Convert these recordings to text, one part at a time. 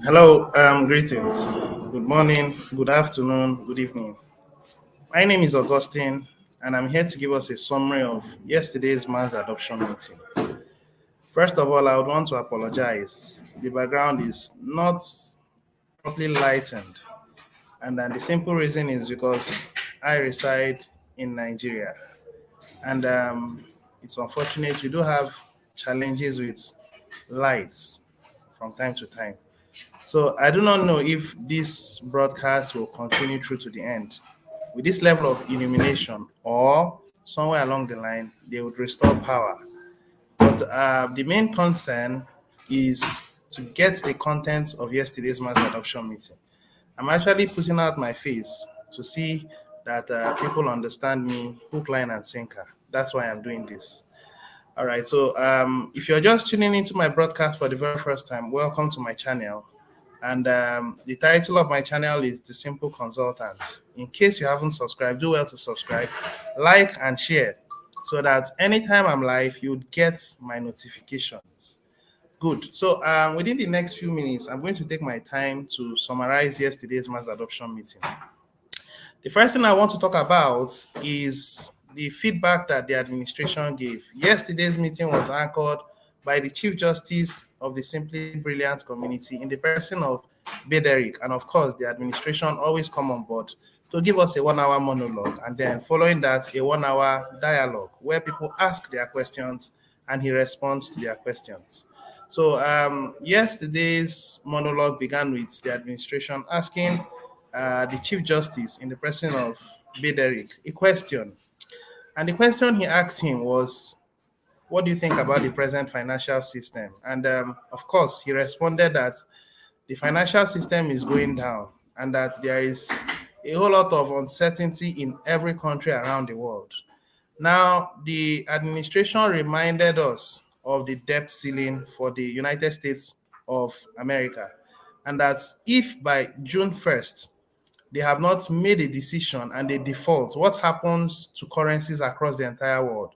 Hello, greetings. Good morning, good afternoon, good evening. My name is Augustine, and I'm here to give us a summary of yesterday's mass adoption meeting. First of all, I would want to apologize. The background is not properly lightened, and then the simple reason is because I reside in Nigeria, and it's unfortunate we do have challenges with lights from time to time. So I do not know if this broadcast will continue through to the end with this level of illumination, or somewhere along the line they would restore power. But the main concern is to get the contents of yesterday's mass adoption meeting. I'm actually putting out my face to see that people understand me hook, line, and sinker. That's why I'm doing this. All right. So if you're just tuning into my broadcast for the very first time, welcome to my channel. And the title of my channel is The Simple Consultant. In case you haven't subscribed, do well to subscribe, like, and share so that anytime I'm live, you'd get my notifications. Good. So within the next few minutes, I'm going to take my time to summarize yesterday's mass adoption meeting. The first thing I want to talk about is the feedback that the administration gave. Yesterday's meeting was anchored by the Chief Justice of the Simply Brilliant community in the person of Bederick, and of course, the administration always come on board to give us a 1 hour monologue, and then following that, a 1 hour dialogue where people ask their questions and he responds to their questions. So yesterday's monologue began with the administration asking the Chief Justice in the person of Bederick a question. And the question he asked him was, what do you think about the present financial system? And of course, he responded that the financial system is going down and that there is a whole lot of uncertainty in every country around the world. Now, the administration reminded us of the debt ceiling for the United States of America, and that if by June 1st they have not made a decision and they default, what happens to currencies across the entire world?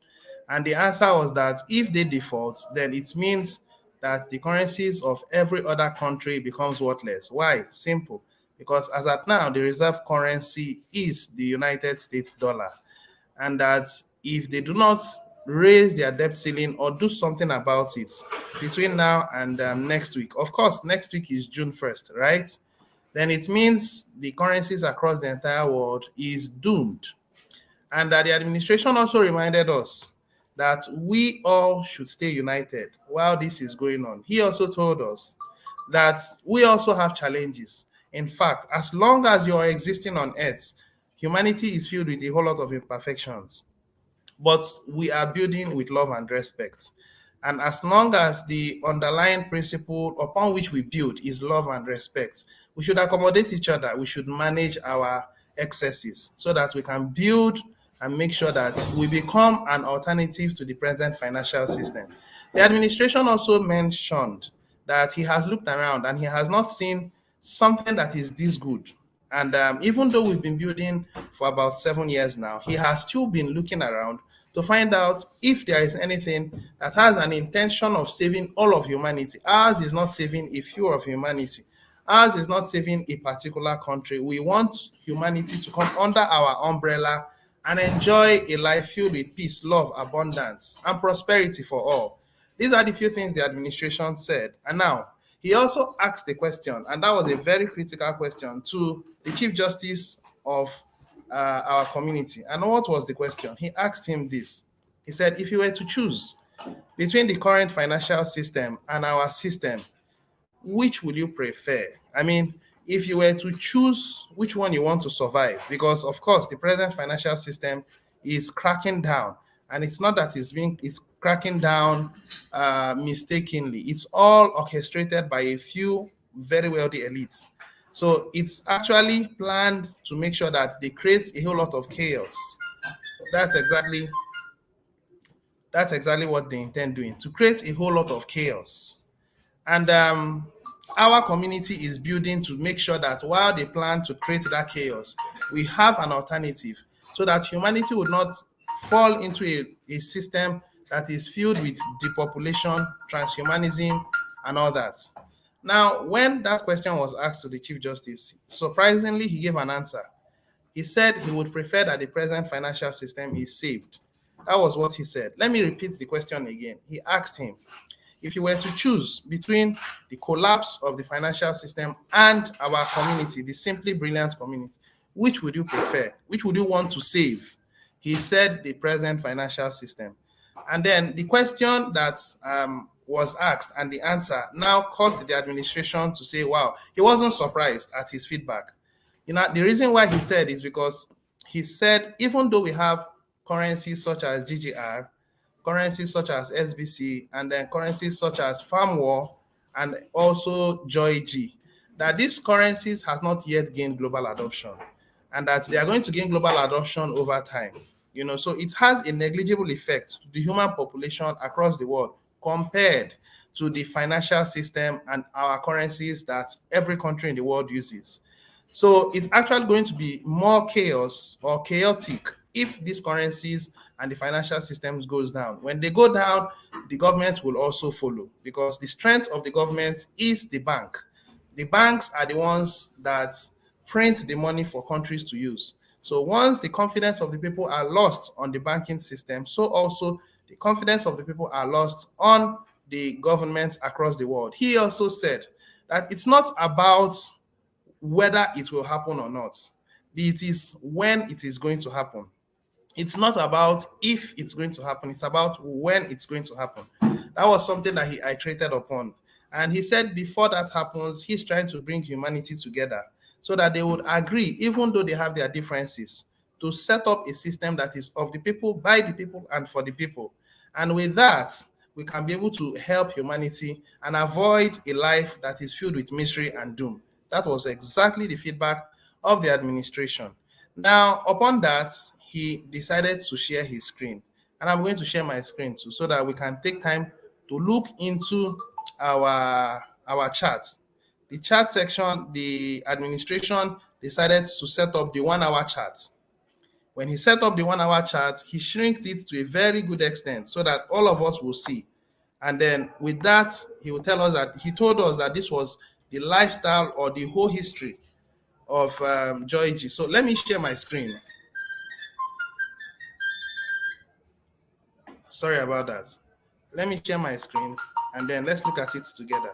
And the answer was that if they default, then it means that the currencies of every other country becomes worthless. Why? Simple. Because as at now, the reserve currency is the United States dollar. And that if they do not raise their debt ceiling or do something about it between now and next week, of course, next week is June 1st, right? Then it means the currencies across the entire world is doomed. And that the administration also reminded us that we all should stay united while this is going on. He also told us that we also have challenges. In fact, as long as you are existing on earth, humanity is filled with a whole lot of imperfections, but we are building with love and respect. And as long as the underlying principle upon which we build is love and respect, we should accommodate each other. We should manage our excesses so that we can build and make sure that we become an alternative to the present financial system. The administration also mentioned that he has looked around and he has not seen something that is this good. And even though we've been building for about 7 years now, he has still been looking around to find out if there is anything that has an intention of saving all of humanity. Ours is not saving a few of humanity. Ours is not saving a particular country. We want humanity to come under our umbrella and enjoy a life filled with peace, love, abundance, and prosperity for all. These are the few things the administration said. And now, he also asked a question, and that was a very critical question to the Chief Justice of our community. And what was the question? He asked him this. He said, if you were to choose between the current financial system and our system, which would you prefer? I mean, if you were to choose which one you want to survive, because of course the present financial system is cracking down, and it's not that it's cracking down mistakenly. It's all orchestrated by a few very wealthy elites. So it's actually planned to make sure that they create a whole lot of chaos. That's exactly that's exactly what they intend doing, to create a whole lot of chaos. And our community is building to make sure that while they plan to create that chaos, we have an alternative so that humanity would not fall into a system that is filled with depopulation, transhumanism, and all that. Now, when that question was asked to the Chief Justice, surprisingly, he gave an answer. He said he would prefer that the present financial system is saved. That was what he said. Let me repeat the question again. He asked him, if you were to choose between the collapse of the financial system and our community, the simply brilliant community, which would you prefer? Which would you want to save? He said the present financial system. And then the question that was asked and the answer now caused the administration to say, wow, he wasn't surprised at his feedback. The reason why he said is because he said, even though we have currencies such as GGR, currencies such as SBC, and then currencies such as FarmWar and also JoyG, that these currencies has not yet gained global adoption, and that they are going to gain global adoption over time. So it has a negligible effect to the human population across the world compared to the financial system and our currencies that every country in the world uses. So it's actually going to be more chaos or chaotic if these currencies and the financial systems goes down. When they go down, the government will also follow, because the strength of the government is the bank. The banks are the ones that print the money for countries to use. So once the confidence of the people are lost on the banking system, so also the confidence of the people are lost on the governments across the world. He also said that it's not about whether it will happen or not. It is when it is going to happen. It's not about if it's going to happen, it's about when it's going to happen. That was something that he iterated upon. And he said before that happens, he's trying to bring humanity together so that they would agree, even though they have their differences, to set up a system that is of the people, by the people, and for the people. And with that, we can be able to help humanity and avoid a life that is filled with misery and doom. That was exactly the feedback of the administration. Now, upon that, he decided to share his screen. And I'm going to share my screen too, so that we can take time to look into our chat. The chat section, the administration decided to set up the 1 hour chat. When he set up the 1 hour chat, he shrinked it to a very good extent so that all of us will see. And then with that, he will tell us that he told us that this was the lifestyle or the whole history of JoyG. So let me share my screen. Sorry about that. Let me share my screen and then let's look at it together.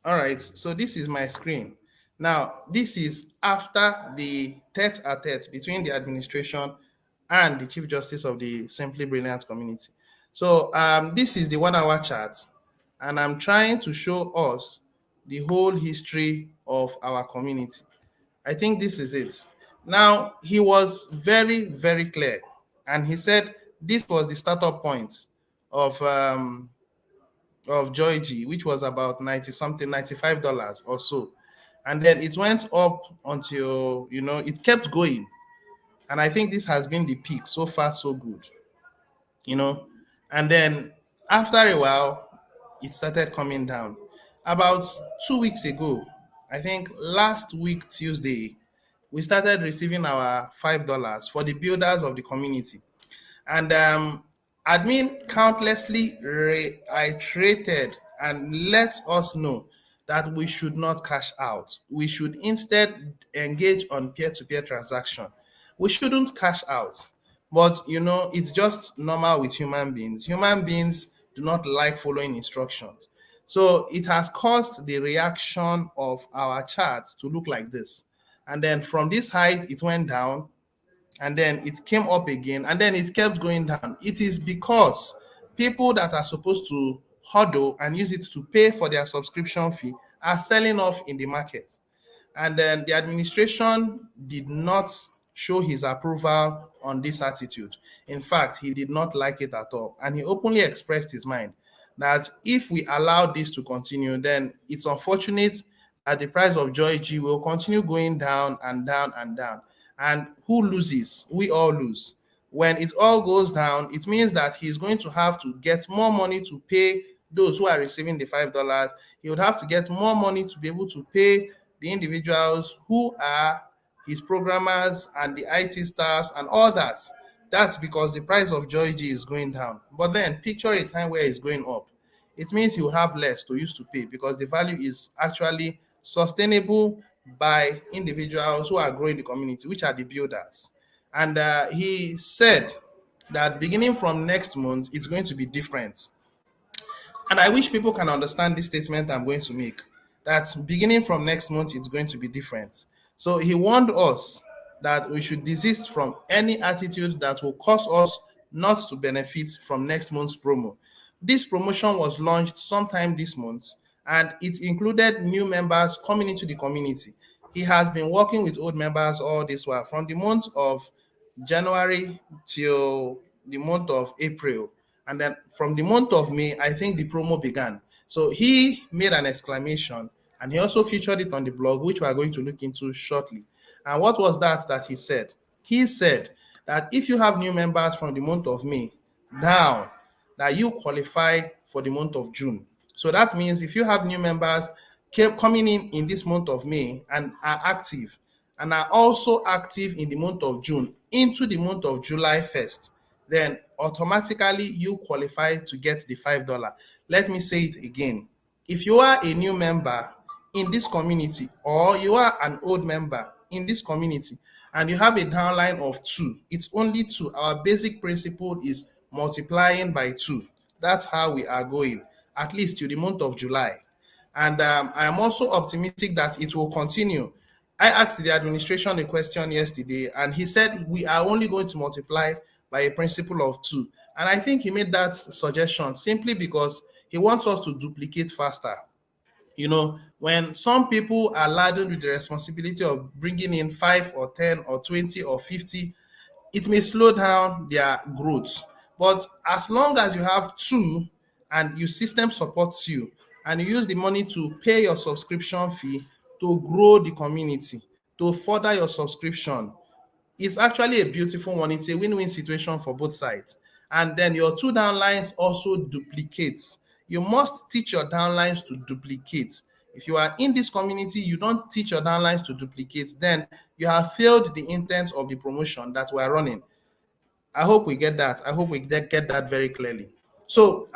All right, so this is my screen. Now, this is after the tete-a-tete between the administration and the Chief Justice of the Simply Brilliant community. So this is the 1 hour chat, and I'm trying to show us the whole history of our community. I think this is it. Now, he was very, very clear, and he said this was the startup point of JoyG, which was about 90 something, $95 or so. And then it went up until, it kept going. And I think this has been the peak. So far, so good. And then after a while, it started coming down. About 2 weeks ago, I think last week, Tuesday, we started receiving our $5 for the builders of the community. And admin countlessly reiterated and let us know that we should not cash out. We should instead engage on peer-to-peer transaction. We shouldn't cash out. But, it's just normal with human beings. Human beings do not like following instructions. So it has caused the reaction of our chart to look like this. And then from this height, it went down, and then it came up again, and then it kept going down. It is because people that are supposed to hodl and use it to pay for their subscription fee are selling off in the market. And then the administration did not show his approval on this attitude. In fact, he did not like it at all. And he openly expressed his mind that if we allow this to continue, then it's unfortunate that the price of JoyG will continue going down and down and down. And who loses? We all lose. When it all goes down, it means that he's going to have to get more money to pay those who are receiving the $5. he would have to get more money to be able to pay the individuals who are his programmers and the IT staffs and all that. That's because the price of Joy G is going down. But then picture a time where it's going up. It means you have less to use to pay because the value is actually sustainable by individuals who are growing the community, which are the builders. And he said that beginning from next month, it's going to be different. And I wish people can understand this statement I'm going to make, that beginning from next month, it's going to be different. So he warned us that we should desist from any attitude that will cause us not to benefit from next month's promo. This promotion was launched sometime this month, and it included new members coming into the community. He has been working with old members all this while, from the month of January till the month of April. And then from the month of May, I think the promo began. So he made an exclamation and he also featured it on the blog, which we are going to look into shortly. And what was that he said? He said that if you have new members from the month of May down, that you qualify for the month of June. So that means if you have new members coming in this month of May and are active and are also active in the month of June into the month of July 1st, then automatically you qualify to get the $5. Let me say it again. If you are a new member in this community or you are an old member in this community and you have a downline of 2, it's only 2. Our basic principle is multiplying by 2. That's how we are going, at least to the month of July. And I am also optimistic that it will continue. I asked the administration a question yesterday, and he said we are only going to multiply by a principle of 2. And I think he made that suggestion simply because he wants us to duplicate faster. You know, when some people are laden with the responsibility of bringing in 5 or 10 or 20 or 50, it may slow down their growth. But as long as you have 2 and your system supports you and you use the money to pay your subscription fee to grow the community, to further your subscription, it's actually a beautiful one. It's a win-win situation for both sides. And then your 2 downlines also duplicate. You must teach your downlines to duplicate. If you are in this community, you don't teach your downlines to duplicate, then you have failed the intent of the promotion that we're running. I hope we get that. I hope we get that very clearly. So,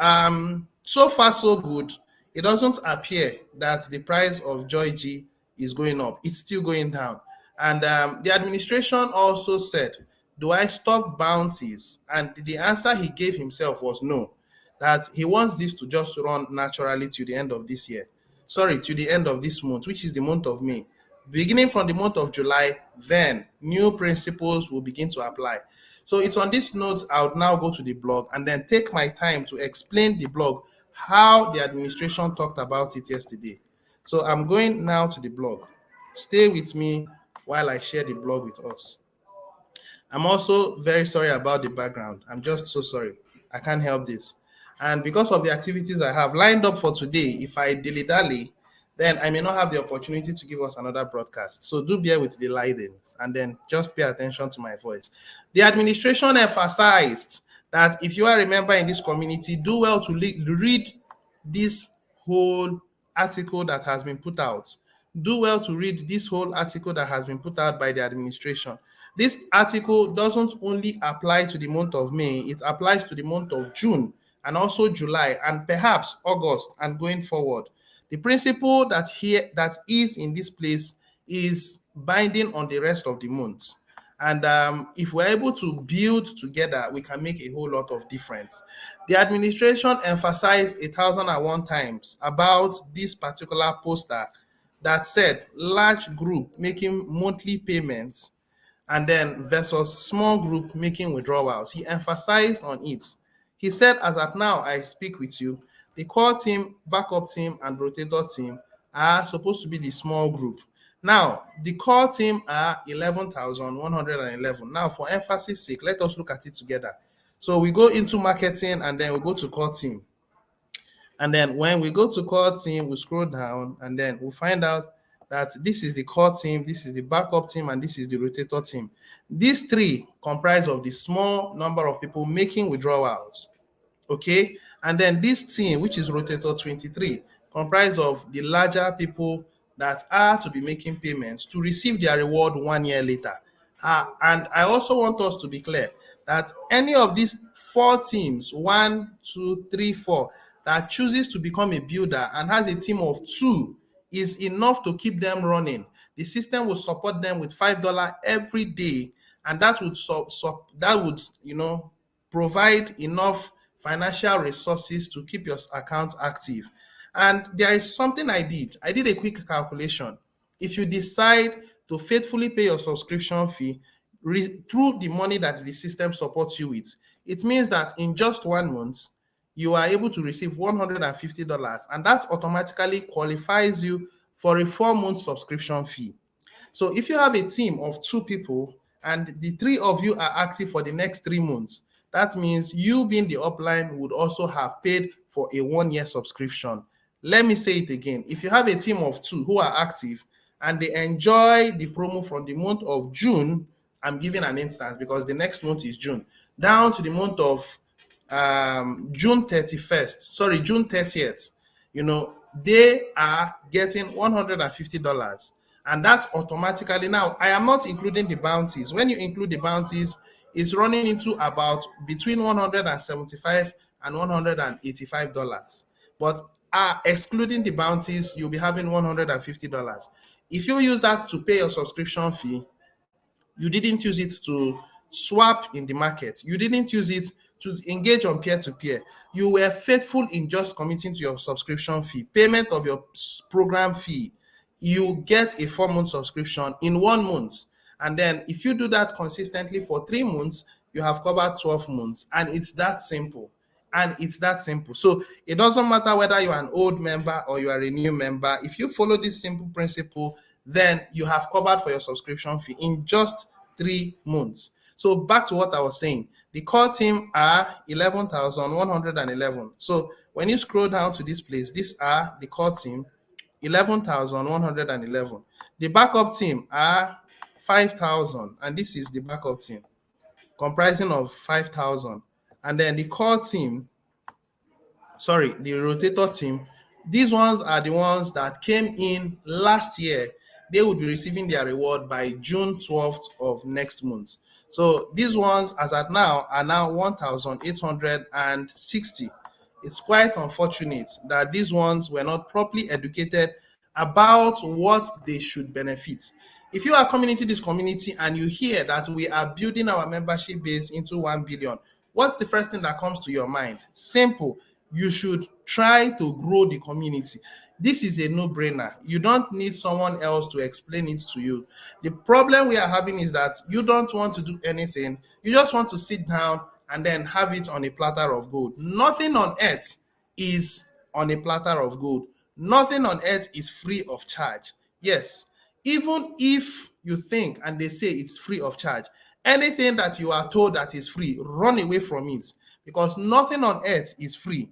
so far so good. It doesn't appear that the price of Joy G is going up. It's still going down. And the administration also said, do I stop bounties? And the answer he gave himself was no, that he wants this to just run naturally to the end of this year. Sorry, to the end of this month, which is the month of May. Beginning from the month of July, then new principles will begin to apply. So it's on this note, I would now go to the blog and then take my time to explain the blog, how the administration talked about it yesterday. So I'm going now to the blog. Stay with me while I share the blog with us. I'm also very sorry about the background. I'm just so sorry. I can't help this. And because of the activities I have lined up for today, if I dilly-dally, then I may not have the opportunity to give us another broadcast. So do bear with the lightings and then just pay attention to my voice. The administration emphasized that if you are a member in this community, do well to read this whole article that has been put out. Do well to read this whole article that has been put out by the administration. This article doesn't only apply to the month of May, it applies to the month of June and also July and perhaps August and going forward. The principle that is in this place is binding on the rest of the months. And if we're able to build together, we can make a whole lot of difference. The administration emphasized 1,001 times about this particular poster that said large group making monthly payments and then versus small group making withdrawals. He emphasized on it. He said, as at now I speak with you, the core team, backup team, and rotator team are supposed to be the small group. Now, the core team are 11,111. Now, for emphasis sake, let us look at it together. So we go into marketing and then we go to core team. And then when we go to core team, we scroll down and then we find out that this is the core team, this is the backup team, and this is the rotator team. These 3 comprise of the small number of people making withdrawals. Okay, and then this team, which is rotator 23, comprised of the larger people that are to be making payments to receive their reward 1 year later. And I also want us to be clear that any of these four teams, one, two, three, four, that chooses to become a builder and has a team of two is enough to keep them running. The system will support them with $5 every day, and that would provide enough financial resources to keep your account active. And there is something I did. I did a quick calculation. If you decide to faithfully pay your subscription fee through the money that the system supports you with, it means that in just 1 month, you are able to receive $150, and that automatically qualifies you for a 4 month subscription fee. So if you have a team of two people and the three of you are active for the next 3 months, that means you being the upline would also have paid for a 1 year subscription. Let me say it again. If you have a team of two who are active and they enjoy the promo from the month of June, I'm giving an instance because the next month is June, down to the month of June 31st, sorry, June 30th, they are getting $150. And that's automatically, now I am not including the bounties. When you include the bounties, it's running into about between $175 and $185. But excluding the bounties, you'll be having $150. If you use that to pay your subscription fee, you didn't use it to swap in the market. You didn't use it to engage on peer-to-peer. You were faithful in just committing to your subscription fee, payment of your program fee. You get a 4 month subscription in 1 month. And then if you do that consistently for 3 months, you have covered 12 months. And it's that simple. So it doesn't matter whether you're an old member or you are a new member. If you follow this simple principle, then you have covered for your subscription fee in just 3 months. So back to what I was saying, the core team are 11,111. So when you scroll down to this place, these are the core team, 11,111. The backup team are 5,000, and this is the backup team comprising of 5,000. And then the core team, the rotator team, these ones are the ones that came in last year. They would be receiving their reward by June 12th of next month. So these ones, as at now, are now 1,860. It's quite unfortunate that these ones were not properly educated about what they should benefit. If you are coming into this community and you hear that we are building our membership base into 1 billion, what's the first thing that comes to your mind? Simple. You should try to grow the community. This is a no-brainer. You don't need someone else to explain it to you. The problem we are having is that you don't want to do anything. You just want to sit down and then have it on a platter of gold. Nothing on earth is on a platter of gold. Nothing on earth is free of charge. Yes, even if you think and they say it's free of charge, anything that you are told that is free, run away from it, because nothing on earth is free.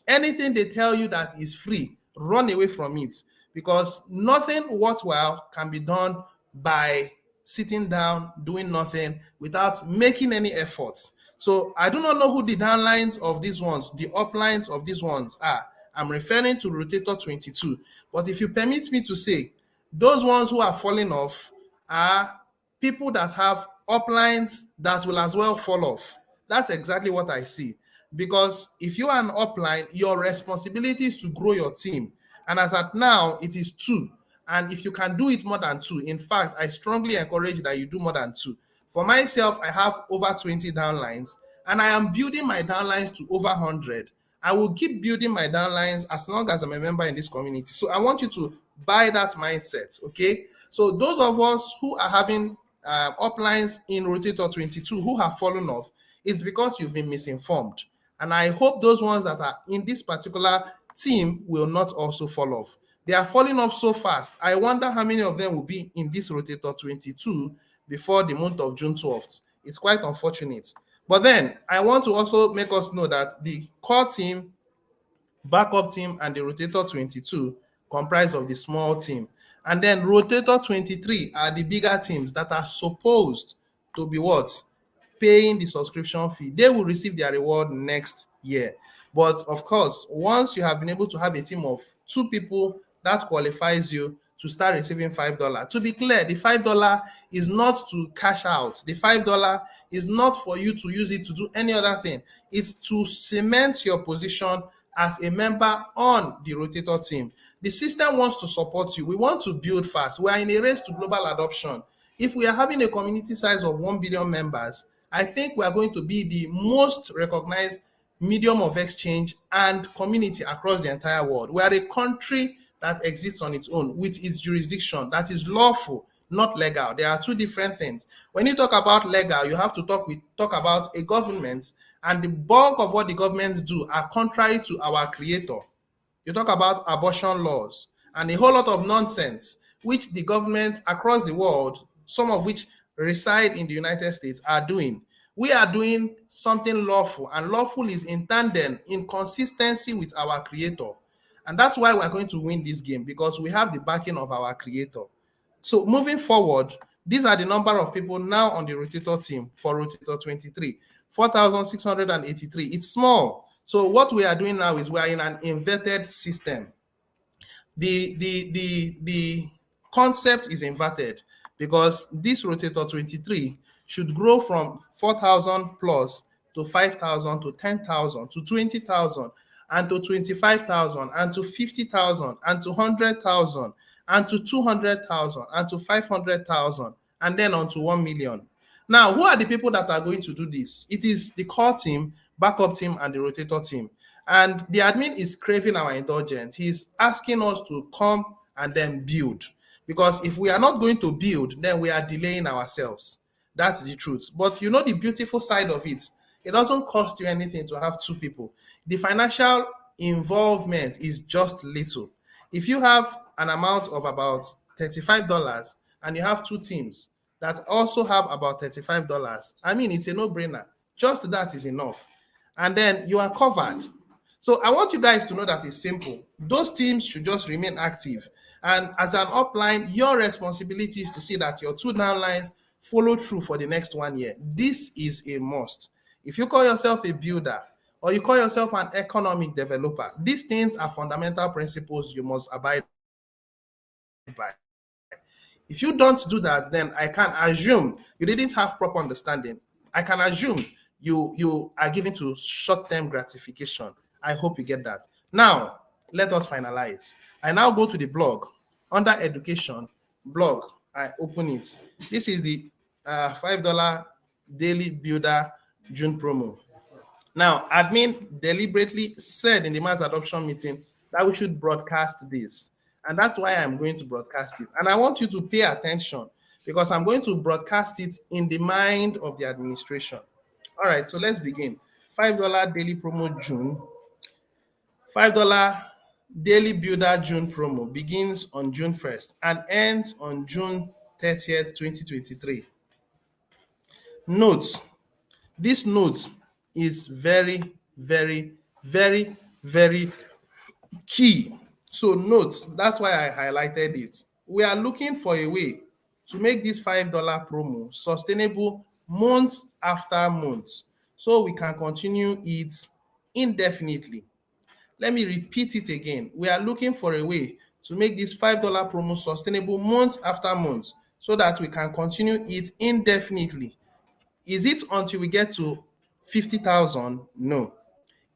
Anything they tell you that is free, run away from it, because nothing worthwhile can be done by sitting down, doing nothing, without making any efforts. So I do not know who the downlines of these ones, the uplines of these ones are. I'm referring to Rotator 22. But if you permit me to say, those ones who are falling off are people that have uplines that will as well fall off. That's exactly what I see. Because if you are an upline, your responsibility is to grow your team. And as at now, it is 2. And if you can do it more than 2, in fact, I strongly encourage that you do more than 2. For myself, I have over 20 downlines, and I am building my downlines to over 100. I will keep building my downlines as long as I'm a member in this community. So I want you to buy that mindset, okay? So those of us who are having uplines in Rotator 22 who have fallen off, it's because you've been misinformed. And I hope those ones that are in this particular team will not also fall off. They are falling off so fast. I wonder how many of them will be in this Rotator 22 before the month of June 12th. It's quite unfortunate. But then I want to also make us know that the core team, backup team, and the Rotator 22 comprise of the small team. And then Rotator 23 are the bigger teams that are supposed to be what? Paying the subscription fee. They will receive their reward next year. But of course, once you have been able to have a team of two people, that qualifies you to start receiving $5. To be clear, the $5 is not to cash out. The $5 is not for you to use it to do any other thing. It's to cement your position as a member on the rotator team. The system wants to support you. We want to build fast. We are in a race to global adoption. If we are having a community size of 1 billion members, I think we are going to be the most recognized medium of exchange and community across the entire world. We are a country that exists on its own with its jurisdiction that is lawful, not legal. There are two different things. When you talk about legal, you have to talk about a government, and the bulk of what the governments do are contrary to our creator. You talk about abortion laws and a whole lot of nonsense, which the governments across the world, some of which reside in the United States, are doing. We are doing something lawful, and lawful is in tandem, in consistency with our creator. And that's why we're going to win this game, because we have the backing of our creator. So moving forward, these are the number of people now on the rotator team for rotator 23, 4,683. It's small. So what we are doing now is we are in an inverted system. The concept is inverted, because this rotator 23 should grow from 4,000 plus to 5,000 to 10,000 to 20,000 and to 25,000 and to 50,000 and to 100,000 and to 200,000 and to 500,000 and then on to 1 million. Now, who are the people that are going to do this? It is the core team, backup team, and the rotator team. And the admin is craving our indulgence. He's asking us to come and then build. Because if we are not going to build, then we are delaying ourselves. That's the truth. But you know the beautiful side of it. It doesn't cost you anything to have two people. The financial involvement is just little. If you have an amount of about $35 and you have two teams that also have about $35, I mean, it's a no-brainer. Just that is enough. And then you are covered. So I want you guys to know that it's simple. Those teams should just remain active. And as an upline, your responsibility is to see that your two downlines follow through for the next 1 year. This is a must. If you call yourself a builder or you call yourself an economic developer, these things are fundamental principles you must abide by. If you don't do that, then I can assume you didn't have proper understanding. I can assume you are given to short-term gratification. I hope you get that. Now, let us finalize. I now go to the blog. Under education, blog, I open it. This is the $5 daily builder June promo. Now, admin deliberately said in the mass adoption meeting that we should broadcast this. And that's why I'm going to broadcast it. And I want you to pay attention, because I'm going to broadcast it in the mind of the administration. All right, so let's begin. $5 daily promo June. $5 daily builder June promo begins on June 1st and ends on June 30th, 2023. Note, this note is very, very, very, very key. So note, that's why I highlighted it. We are looking for a way to make this $5 promo sustainable month after month, so we can continue it indefinitely. Let me repeat it again. We are looking for a way to make this $5 promo sustainable month after month, so that we can continue it indefinitely. Is it until we get to 50,000? No.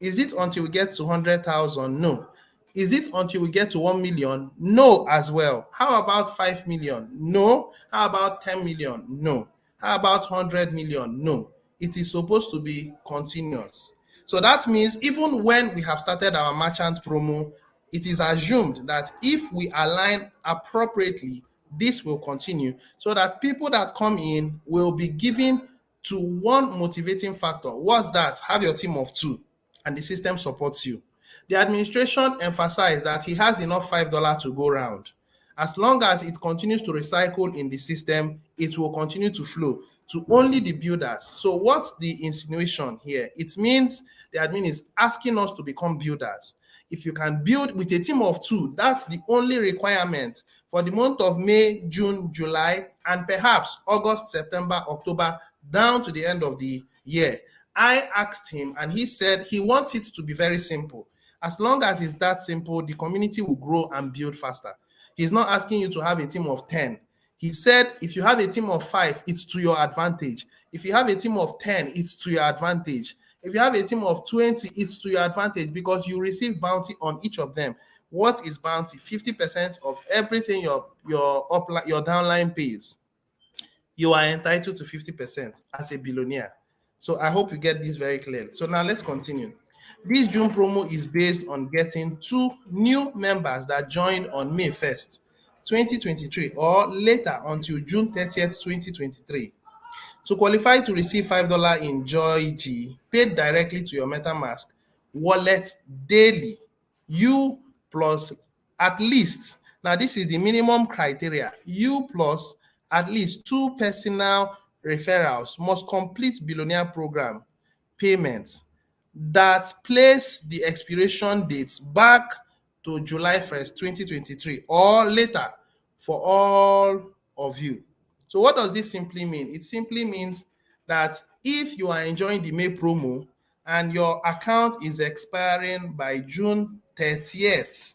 Is it until we get to 100,000? No. Is it until we get to 1 million? No, as well. How about 5 million? No. How about 10 million? No. How about 100 million? No. It is supposed to be continuous. So that means even when we have started our merchant promo, it is assumed that if we align appropriately, this will continue, so that people that come in will be given to one motivating factor. What's that? Have your team of two, and the system supports you. The administration emphasized that he has enough $5 to go around. As long as it continues to recycle in the system, it will continue to flow to only the builders. So what's the insinuation here? It means the admin is asking us to become builders. If you can build with a team of two, that's the only requirement for the month of May, June, July, and perhaps August, September, October, down to the end of the year. I asked him, and he said he wants it to be very simple. As long as it's that simple, the community will grow and build faster. He's not asking you to have a team of 10. He said if you have a team of 5, it's to your advantage. If you have a team of 10, it's to your advantage. If you have a team of 20, it's to your advantage because you receive bounty on each of them. What is bounty? 50% of everything your downline pays. You are entitled to 50% as a billionaire. So I hope you get this very clearly. So now let's continue. This June promo is based on getting 2 new members that joined on May 1st, 2023 or later until June 30th, 2023. To qualify to receive $5 in Joy G paid directly to your MetaMask wallet daily, you plus at least, now this is the minimum criteria, you plus at least 2 personal referrals must complete billionaire program payments that place the expiration dates back to July 1st, 2023 or later for all of you. So what does this simply mean? It simply means that if you are enjoying the May promo and your account is expiring by June 30th,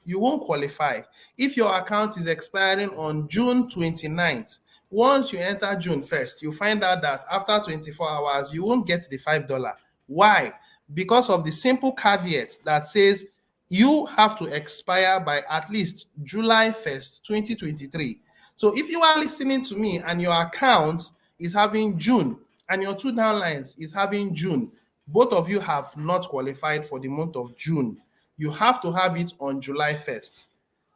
you won't qualify. If your account is expiring on June 29th, once you enter June 1st, you find out that after 24 hours, you won't get the $5. Why? Because of the simple caveat that says you have to expire by at least July 1st, 2023. So if you are listening to me and your account is having June and your 2 downlines is having June, both of you have not qualified for the month of June. You have to have it on July 1st.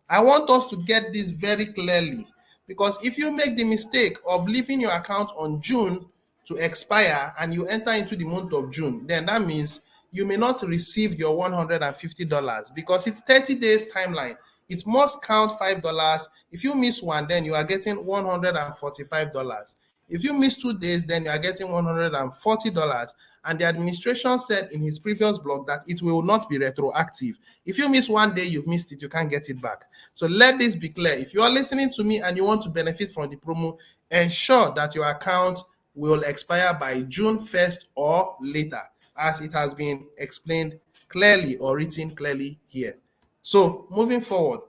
I want us to get this very clearly because if you make the mistake of leaving your account on June to expire and you enter into the month of June, then that means you may not receive your $150 because it's 30 days timeline. It must count $5. If you miss one, then you are getting $145. If you miss 2 days, then you are getting $140. And the administration said in his previous blog that it will not be retroactive. If you miss 1 day, you've missed it, you can't get it back. So let this be clear. If you are listening to me and you want to benefit from the promo, ensure that your account will expire by June 1st or later, as it has been explained clearly or written clearly here. So moving forward,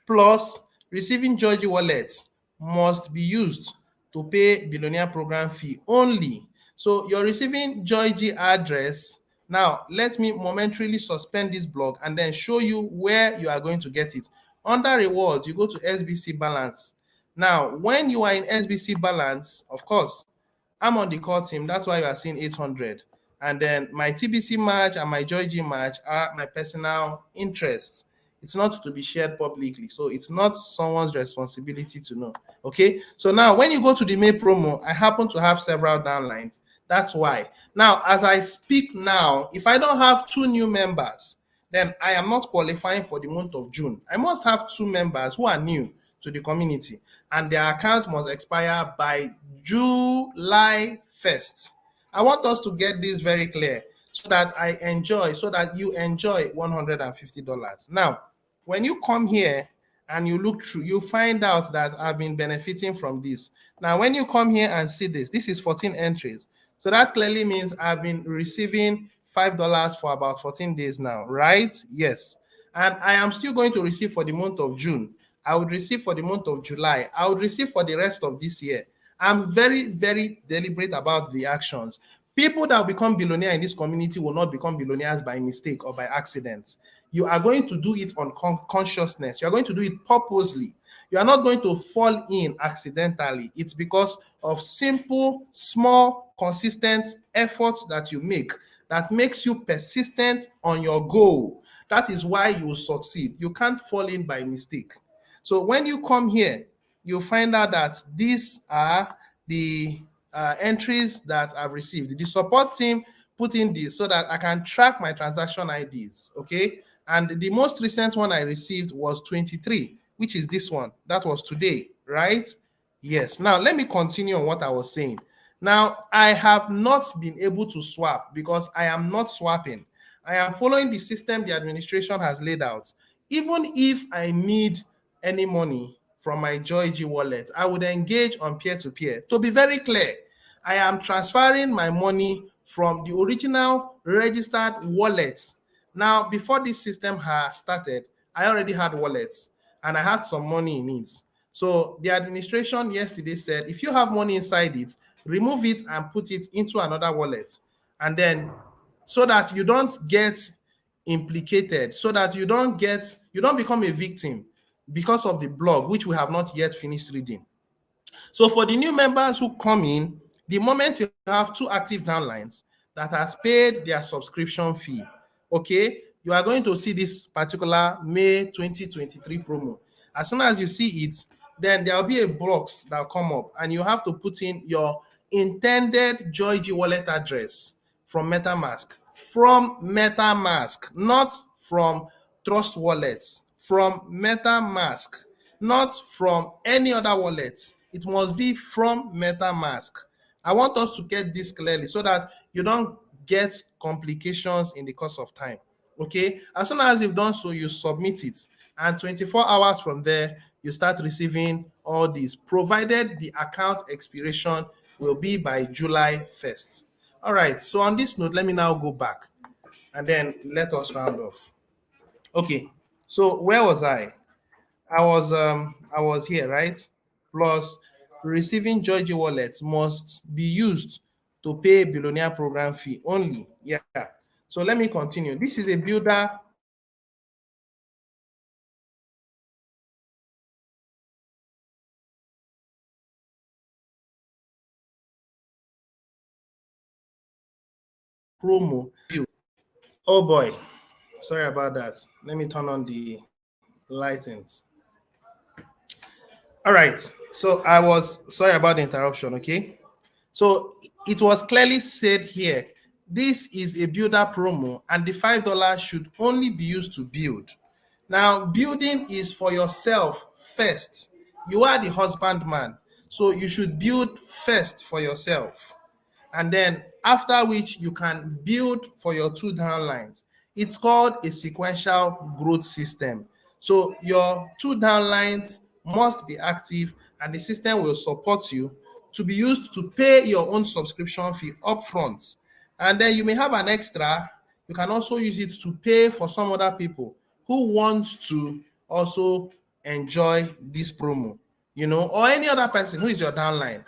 plus receiving Georgie wallet must be used to pay billionaire program fee only. So you're receiving Georgie address. Now let me momentarily suspend this blog and then show you where you are going to get it. Under rewards, you go to SBC balance. Now when you are in SBC balance, of course, I'm on the core team. That's why you are seeing 800. And then my TBC match and my Joy G match are my personal interests. It's not to be shared publicly. So it's not someone's responsibility to know. Okay. So now when you go to the May promo, I happen to have several downlines. That's why. Now, as I speak now, if I don't have 2 new members, then I am not qualifying for the month of June. I must have 2 members who are new to the community and their account must expire by July 1st. I want us to get this very clear so that you enjoy $150. Now, when you come here and you look through, you find out that I've been benefiting from this. Now, when you come here and see this is 14 entries. So that clearly means I've been receiving $5 for about 14 days now, right? Yes. And I am still going to receive for the month of June. I would receive for the month of July. I would receive for the rest of this year. I'm very, very deliberate about the actions. People that will become billionaire in this community will not become billionaires by mistake or by accident. You are going to do it on consciousness. You are going to do it purposely. You are not going to fall in accidentally. It's because of simple, small, consistent efforts that you make that makes you persistent on your goal. That is why you will succeed. You can't fall in by mistake. So when you come here, you'll find out that these are the entries that I've received. The support team put in this so that I can track my transaction IDs, okay? And the most recent one I received was 23, which is this one. That was today, right? Yes. Now, let me continue on what I was saying. Now, I have not been able to swap because I am not swapping. I am following the system the administration has laid out. Even if I need any money from my Joy G wallet, I would engage on peer-to-peer. To be very clear, I am transferring my money from the original registered wallet Now, before this system has started, I already had wallets and I had some money in it. So the administration yesterday said, if you have money inside it, remove it and put it into another wallet. And then so that you don't get implicated, so that you don't become a victim because of the blog, which we have not yet finished reading. So for the new members who come in, the moment you have two active downlines that has paid their subscription fee, okay, you are going to see this particular May 2023 promo. As soon as you see it, then there will be a box that will come up and you have to put in your intended JoyG wallet address from MetaMask, not from Trust Wallets, from MetaMask, not from any other wallet. It must be from MetaMask. I want us to get this clearly so that you don't get complications in the course of time. Okay, as soon as you've done so, you submit it, and 24 hours from there, you start receiving all these, provided the account expiration will be by July 1st. All right, so on this note, let me now go back and then let us round off. Okay, so where was I? I was here, right? Plus, receiving JoyG wallets must be used to pay billionaire program fee only. Yeah. So let me continue. This is a builder promo. Oh boy, sorry about that. Let me turn on the lightings. All right. So I was sorry about the interruption. Okay. So it was clearly said here, this is a builder promo and the $5 should only be used to build. Now, building is for yourself first. You are the husbandman, so you should build first for yourself. And then after which you can build for your two downlines. It's called a sequential growth system. So your two downlines must be active and the system will support you to be used to pay your own subscription fee upfront. And then you may have an extra. You can also use it to pay for some other people who want to also enjoy this promo, or any other person who is your downline.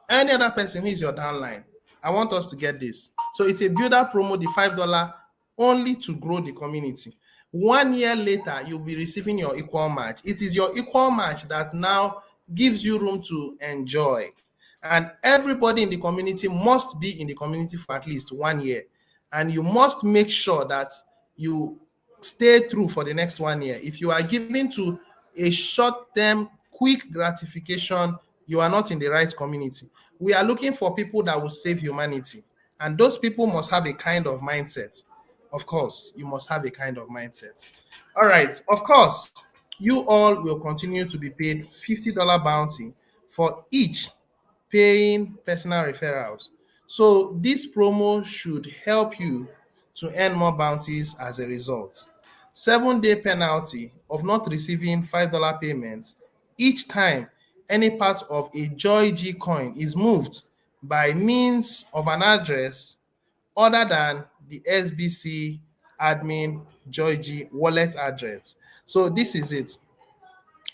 Any other person who is your downline. I want us to get this. So it's a builder promo, the $5 only to grow the community. 1 year later, you'll be receiving your equal match. It is your equal match that now gives you room to enjoy. And everybody in the community must be in the community for at least 1 year. And you must make sure that you stay through for the next 1 year. If you are given to a short-term, quick gratification, you are not in the right community. We are looking for people that will save humanity. And those people must have a kind of mindset. Of course, you must have a kind of mindset. All right, of course, you all will continue to be paid $50 bounty for each paying personal referrals. So this promo should help you to earn more bounties as a result. 7-day penalty of not receiving $5 payments each time any part of a JoyG coin is moved by means of an address other than the SBC admin JoyG wallet address. So this is it.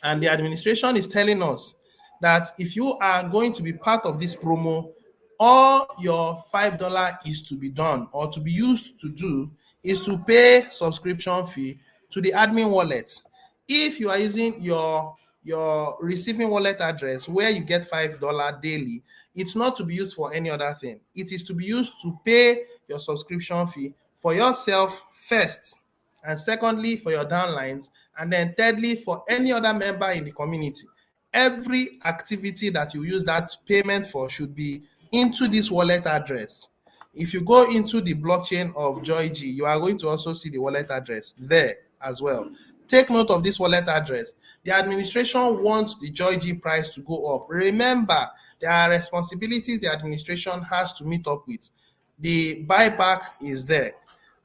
And the administration is telling us that if you are going to be part of this promo, all your $5 is to be done or to be used to do is to pay subscription fee to the admin wallet. If you are using your receiving wallet address where you get $5 daily, it's not to be used for any other thing. It is to be used to pay your subscription fee for yourself first, and secondly for your downlines, and then thirdly for any other member in the community. Every activity that you use that payment for should be into this wallet address. If you go into the blockchain of JoyG, you are going to also see the wallet address there as well. Take note of this wallet address. The administration wants the JoyG price to go up. Remember, there are responsibilities the administration has to meet up with. The buyback is there.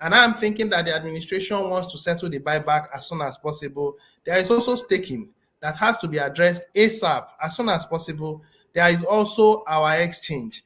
And I'm thinking that the administration wants to settle the buyback as soon as possible. There is also staking that has to be addressed ASAP as soon as possible. There is also our exchange.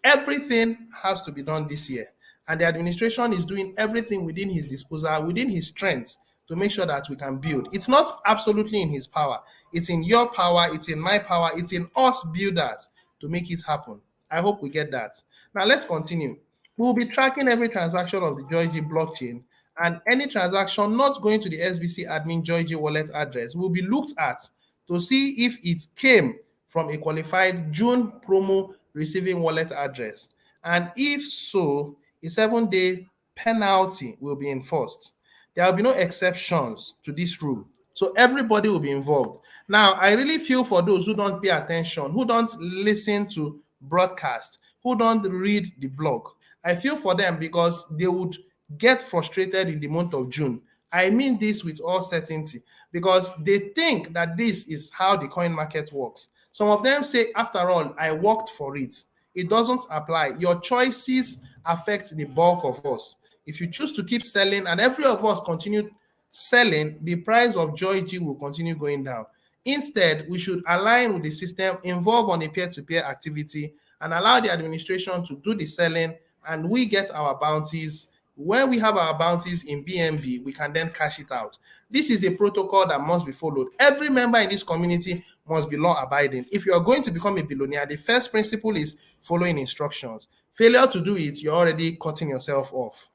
Everything has to be done this year. And the administration is doing everything within his disposal, within his strength, to make sure that we can build. It's not absolutely in his power. It's in your power, it's in my power, it's in us builders to make it happen. I hope we get that. Now let's continue. We will be tracking every transaction of the JoyG blockchain, and any transaction not going to the SBC admin JoyG wallet address will be looked at to see if it came from a qualified June promo receiving wallet address. And if so, a 7-day penalty will be enforced. There will be no exceptions to this rule. So everybody will be involved. Now, I really feel for those who don't pay attention, who don't listen to broadcast, who don't read the blog. I feel for them because they would get frustrated in the month of June. I mean this with all certainty because they think that this is how the coin market works. Some of them say, after all, I worked for it. It doesn't apply. Your choices affect the bulk of us. If you choose to keep selling and every of us continue selling, the price of JoyG will continue going down. Instead, we should align with the system, involve on a peer-to-peer activity, and allow the administration to do the selling, and we get our bounties. When we have our bounties in BNB, we can then cash it out. This is a protocol that must be followed. Every member in this community must be law-abiding. If you are going to become a billionaire, the first principle is following instructions. Failure to do it, you're already cutting yourself off.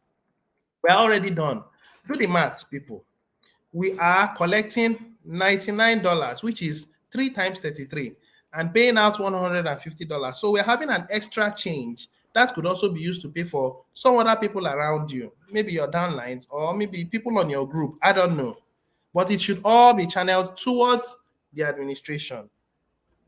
We're already done. Do the math, people. We are collecting $99, which is 3 times 33, and paying out $150. So we're having an extra change that could also be used to pay for some other people around you, maybe your downlines or maybe people on your group. I don't know. But it should all be channeled towards the administration,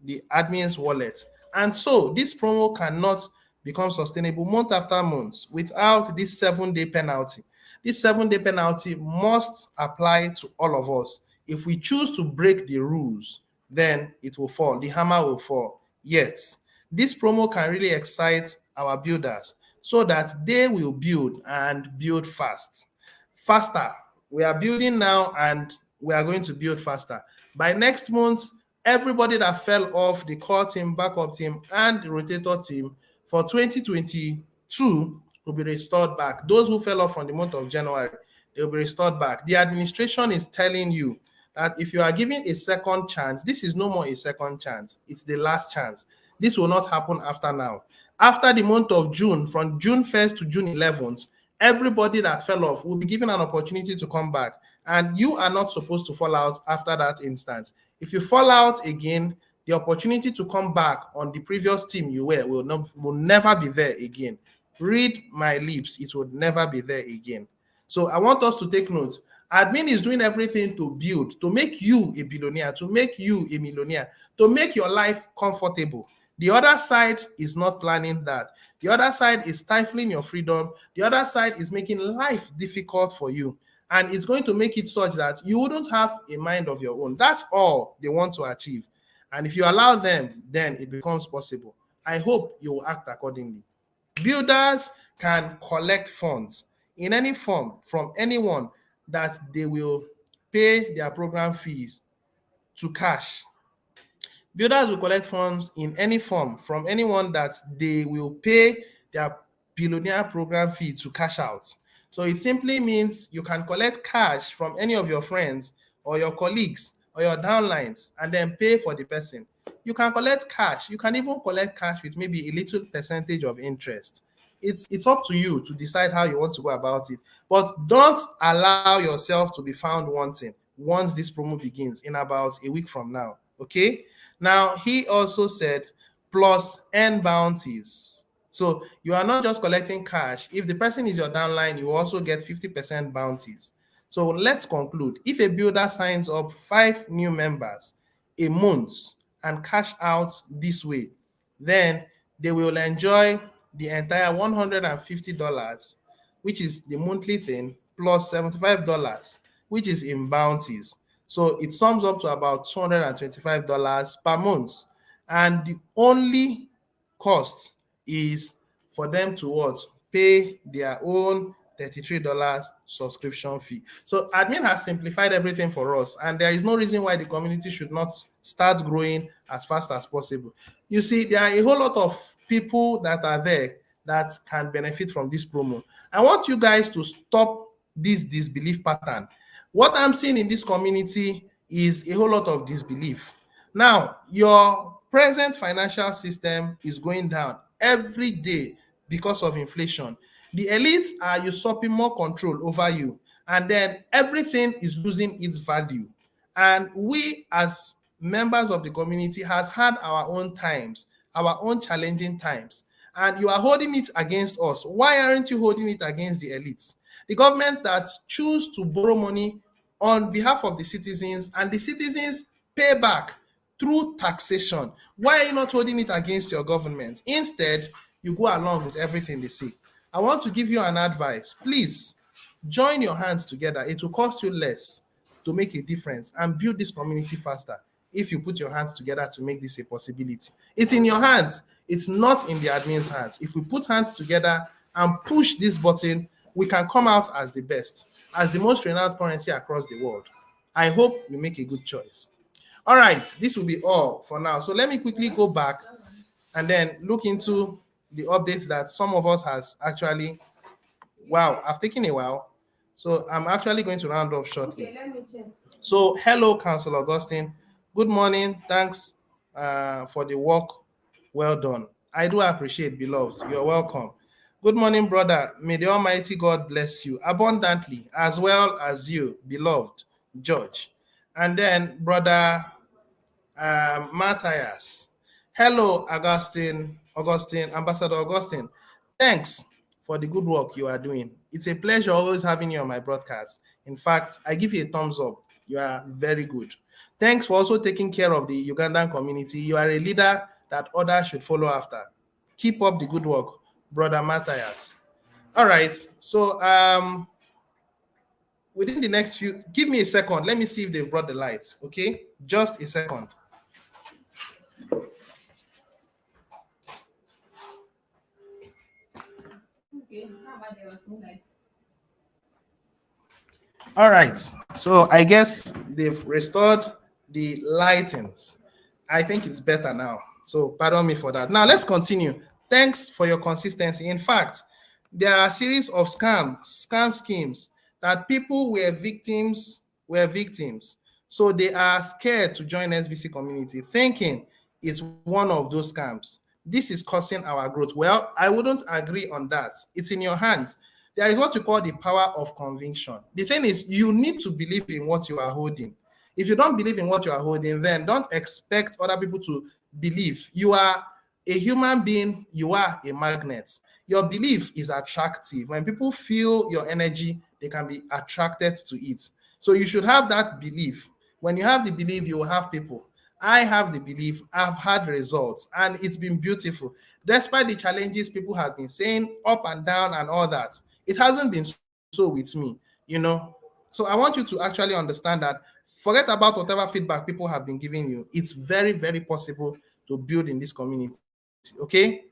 the admin's wallet. And so this promo cannot become sustainable month after month without this 7-day penalty. This 7-day penalty must apply to all of us. If we choose to break the rules, then it will fall. The hammer will fall. Yet, this promo can really excite our builders so that they will build and build faster. We are building now and we are going to build faster. By next month, everybody that fell off the core team, backup team, and the rotator team for 2022 will be restored back. Those who fell off on the month of January, they will be restored back. The administration is telling you that if you are given a second chance, this is no more a second chance. It's the last chance. This will not happen after now. After the month of June, from June 1st to June 11th, everybody that fell off will be given an opportunity to come back. And you are not supposed to fall out after that instance. If you fall out again, the opportunity to come back on the previous team you were will never be there again. Read my lips, it will never be there again. So I want us to take notes. Admin is doing everything to build, to make you a billionaire, to make you a millionaire, to make your life comfortable. The other side is not planning that. The other side is stifling your freedom. The other side is making life difficult for you. And it's going to make it such that you wouldn't have a mind of your own. That's all they want to achieve. And if you allow them, then it becomes possible. I hope you will act accordingly. Builders can collect funds in any form from anyone that they will pay their program fees to cash. Builders will collect funds in any form from anyone that they will pay their billionaire program fee to cash out. So it simply means you can collect cash from any of your friends or your colleagues or your downlines and then pay for the person. You can collect cash. You can even collect cash with maybe a little percentage of interest. It's up to you to decide how you want to go about it. But don't allow yourself to be found wanting once this promo begins in about a week from now. Okay? Now, he also said plus N bounties. So you are not just collecting cash. If the person is your downline, you also get 50% bounties. So let's conclude. If a builder signs up 5 new members a month and cash out this way, then they will enjoy the entire $150, which is the monthly thing, plus $75, which is in bounties. So it sums up to about $225 per month. And the only cost is for them to what? Pay their own $33 subscription fee. So admin has simplified everything for us, and there is no reason why the community should not start growing as fast as possible. You see, there are a whole lot of people that are there that can benefit from this promo. I want you guys to stop this disbelief pattern. What I'm seeing in this community is a whole lot of disbelief. Now, your present financial system is going down every day because of inflation. The elites are usurping more control over you, and then everything is losing its value. And we, as members of the community, has had our own times, our own challenging times, and you are holding it against us. Why aren't you holding it against the elites? The government that choose to borrow money on behalf of the citizens, and the citizens pay back through taxation. Why are you not holding it against your government? Instead, you go along with everything they say. I want to give you an advice. Please join your hands together. It will cost you less to make a difference and build this community faster if you put your hands together to make this a possibility. It's in your hands. It's not in the admin's hands. If we put hands together and push this button, we can come out as the best, as the most renowned currency across the world. I hope we make a good choice. All right, this will be all for now. So let me quickly go back and then look into the updates that some of us has actually, wow, I've taken a while. So I'm actually going to round off shortly. Okay, let me check. So hello, Councillor Augustine. Good morning. Thanks for the work. Well done. I do appreciate, beloved. You're welcome. Good morning, brother. May the Almighty God bless you abundantly, as well as you, beloved George. And then brother Matthias. Hello, Augustine, Ambassador Augustine. Thanks for the good work you are doing. It's a pleasure always having you on my broadcast. In fact, I give you a thumbs up. You are very good. Thanks for also taking care of the Ugandan community. You are a leader that others should follow after. Keep up the good work, brother Matthias. All right, so within the next few, give me a second. Let me see if they've brought the lights, okay? Just a second. Okay, how about there was no light? All right, so I guess they've restored the lightings. I think it's better now. So pardon me for that. Now let's continue. Thanks for your consistency. In fact, there are a series of scam schemes that people were victims. So they are scared to join SBC community, thinking it's one of those scams. This is causing our growth. Well, I wouldn't agree on that. It's in your hands. There is what you call the power of conviction. The thing is, you need to believe in what you are holding. If you don't believe in what you are holding, then don't expect other people to believe. You are a human being, you are a magnet. Your belief is attractive. When people feel your energy, they can be attracted to it. So you should have that belief. When you have the belief, you will have people. I have the belief, I've had results, and it's been beautiful. Despite the challenges people have been saying up and down and all that, it hasn't been so with me, you know. So I want you to actually understand that forget about whatever feedback people have been giving you. It's very, very possible to build in this community, okay?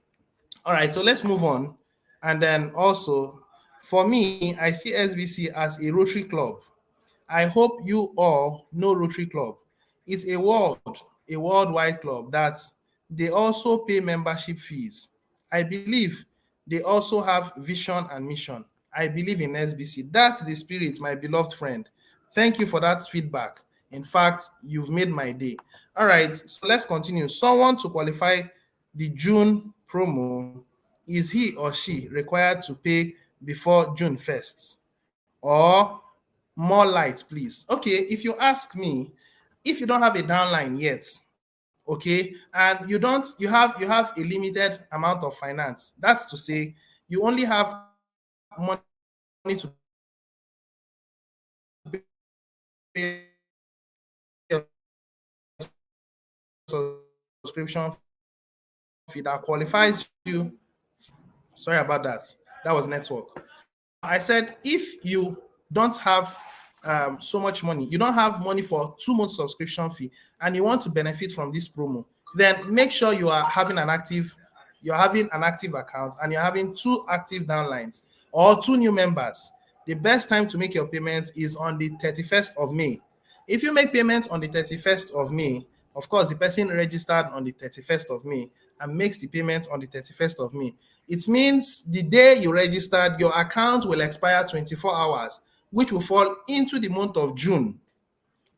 All right, so let's move on. And then also, for me, I see SBC as a Rotary Club. I hope you all know Rotary Club. It's a worldwide club that they also pay membership fees. I believe they also have vision and mission. I believe in SBC. That's the spirit, my beloved friend. Thank you for that feedback. In fact, you've made my day. All right, so let's continue. Someone to qualify the June promo, is he or she required to pay before June 1st? Or more light, please? Okay, if you ask me, if you don't have a downline yet, okay, and you have a limited amount of finance, that's to say you only have money to pay subscription fee that qualifies you. Sorry about that. That was network. I said if you don't have so much money, you don't have money for 2 months subscription fee, and you want to benefit from this promo, then make sure you are having an active account and you're having 2 active downlines or 2 new members. The best time to make your payments is on the 31st of May. If you make payments on the 31st of May, of course, the person registered on the 31st of May and makes the payment on the 31st of May. It means the day you registered, your account will expire 24 hours, which will fall into the month of June.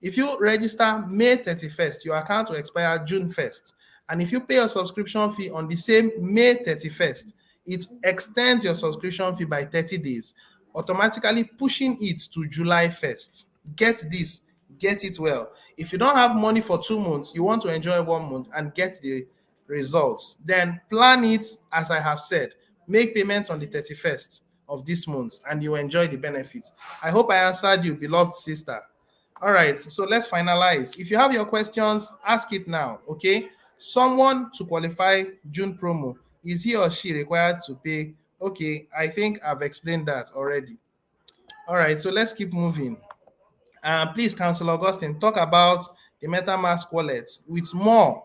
If you register May 31st, your account will expire June 1st. And if you pay your subscription fee on the same May 31st, it extends your subscription fee by 30 days, automatically pushing it to July 1st. Get this, get it well. If you don't have money for 2 months, you want to enjoy 1 month and get the results, then plan it as I have said. Make payments on the 31st of this month and you enjoy the benefits. I hope I answered you, beloved sister. All right, so let's finalize. If you have your questions, ask it now, okay? Someone to qualify June promo, is he or she required to pay? Okay, I think I've explained that already. All right, so let's keep moving. Please, Councilor Augustine, talk about the MetaMask wallet with more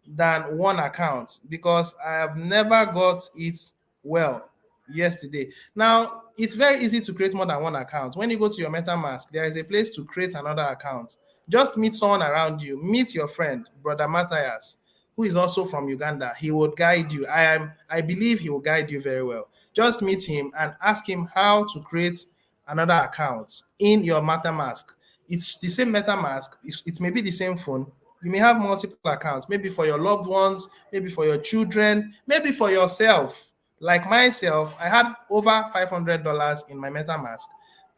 than one account, because I have never got it well yesterday. Now, it's very easy to create more than one account. When you go to your MetaMask, there is a place to create another account. Just meet someone around you. Meet your friend, Brother Matthias, who is also from Uganda. He would guide you. I believe he will guide you very well. Just meet him and ask him how to create another account in your MetaMask. It's the same MetaMask. It may be the same phone. You may have multiple accounts, maybe for your loved ones, maybe for your children, maybe for yourself. Like myself, I had over $500 in my MetaMask,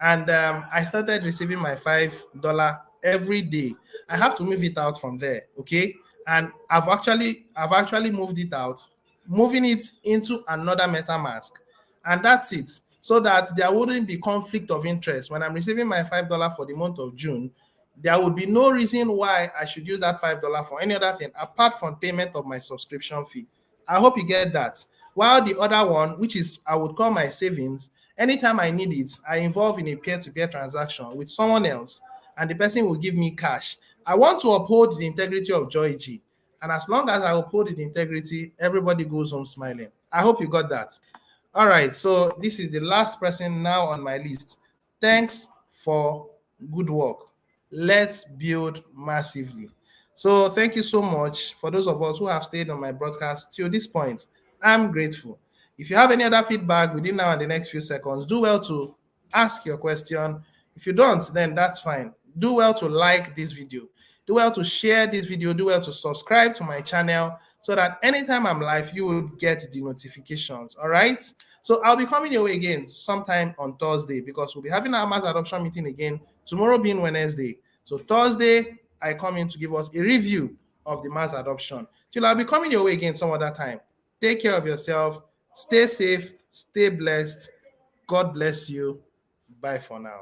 and I started receiving my $5 every day. I have to move it out from there, okay? And I've actually moved it out, moving it into another MetaMask, and that's it. So that there wouldn't be conflict of interest. When I'm receiving my $5 for the month of June, there would be no reason why I should use that $5 for any other thing apart from payment of my subscription fee. I hope you get that. While the other one, which is I would call my savings, anytime I need it, I involve in a peer-to-peer transaction with someone else, and the person will give me cash. I want to uphold the integrity of Joy G. And as long as I uphold the integrity, everybody goes home smiling. I hope you got that. All right, so this is the last person now on my list. Thanks for good work. Let's build massively. So thank you so much for those of us who have stayed on my broadcast till this point. I'm grateful. If you have any other feedback within now and the next few seconds, do well to ask your question. If you don't, then that's fine. Do well to like this video. Do well to share this video. Do well to subscribe to my channel so that anytime I'm live, you will get the notifications. All right. So I'll be coming your way again sometime on Thursday, because we'll be having our mass adoption meeting again, tomorrow being Wednesday. So Thursday, I come in to give us a review of the mass adoption. Till I'll be coming your way again some other time. Take care of yourself. Stay safe. Stay blessed. God bless you. Bye for now.